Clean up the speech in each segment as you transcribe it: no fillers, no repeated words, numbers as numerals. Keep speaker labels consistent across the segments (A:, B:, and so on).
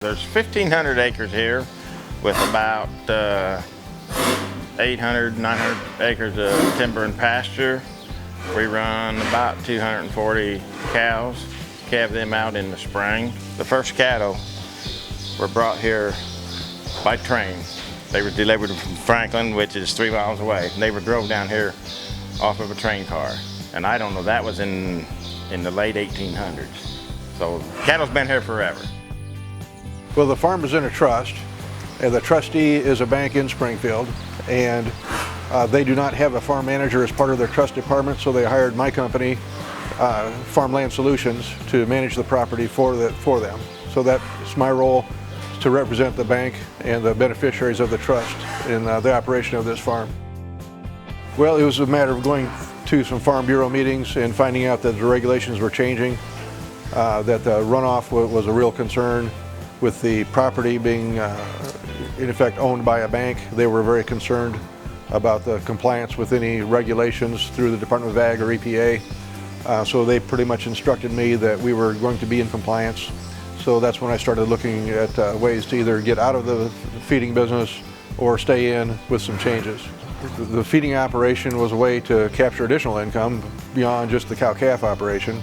A: There's 1,500 acres here with about 800, 900 acres of timber and pasture. We run about 240 cows, calve them out in the spring. The first cattle were brought here by train. They were delivered from Franklin, which is 3 miles away. And they were drove down here off of a train car. And I don't know, that was in the late 1800s. So cattle's been here forever.
B: Well, the farm is in a trust, and the trustee is a bank in Springfield, and they do not have a farm manager as part of their trust department, so they hired my company, Farmland Solutions, to manage the property for them. So that's my role, to represent the bank and the beneficiaries of the trust in the operation of this farm. Well, it was a matter of going to some Farm Bureau meetings and finding out that the regulations were changing, that the runoff was a real concern. With the property being, in effect, owned by a bank, they were very concerned about the compliance with any regulations through the Department of Ag or EPA. So they pretty much instructed me that we were going to be in compliance. So that's when I started looking at ways to either get out of the feeding business or stay in with some changes. The feeding operation was a way to capture additional income beyond just the cow-calf operation.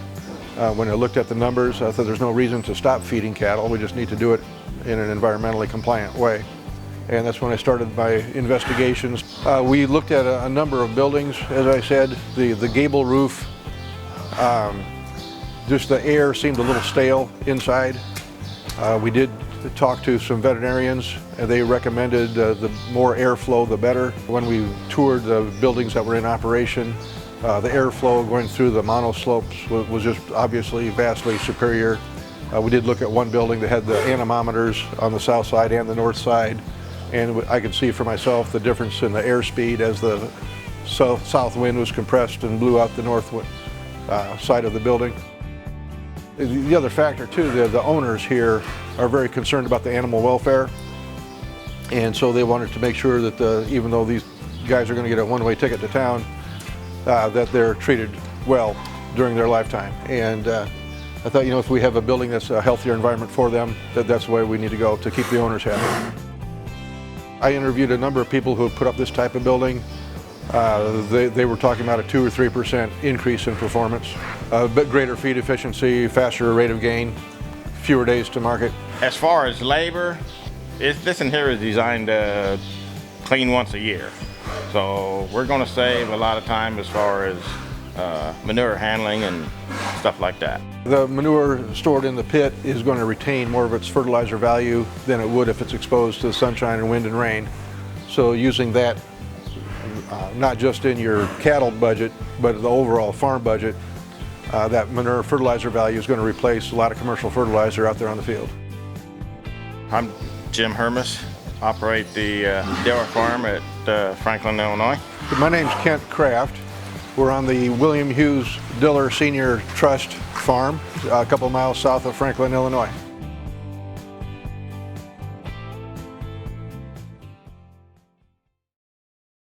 B: When I looked at the numbers, I thought there's no reason to stop feeding cattle. We just need to do it in an environmentally compliant way. And that's when I started my investigations. We looked at a number of buildings, as I said. The gable roof, just the air seemed a little stale inside. We did talk to some veterinarians, and they recommended the more airflow, the better. When we toured the buildings that were in operation, the airflow going through the monoslopes was just obviously vastly superior. We did look at one building that had the anemometers on the south side and the north side, and I could see for myself the difference in the airspeed as the south wind was compressed and blew out the north side of the building. The other factor too, the owners here are very concerned about the animal welfare, and so they wanted to make sure that even though these guys are going to get a one-way ticket to town, that they're treated well during their lifetime. And I thought, if we have a building that's a healthier environment for them, that's the way we need to go to keep the owners happy. I interviewed a number of people who have put up this type of building. They were talking about a 2 or 3% increase in performance, a bit greater feed efficiency, faster rate of gain, fewer days to market.
A: As far as labor, this in here is designed to clean once a year. So we're going to save a lot of time as far as manure handling and stuff like that. The
B: manure stored in the pit is going to retain more of its fertilizer value than it would if it's exposed to the sunshine and wind and rain. So using that, not just in your cattle budget, but the overall farm budget, that manure fertilizer value is going to replace a lot of commercial fertilizer out there on the field.
A: I'm Jim Hermes. Operate the dairy farm at Franklin, Illinois.
B: My name's Kent Kraft. We're on the Hughes Diller Sr. Trust farm, a couple miles south of Franklin, Illinois.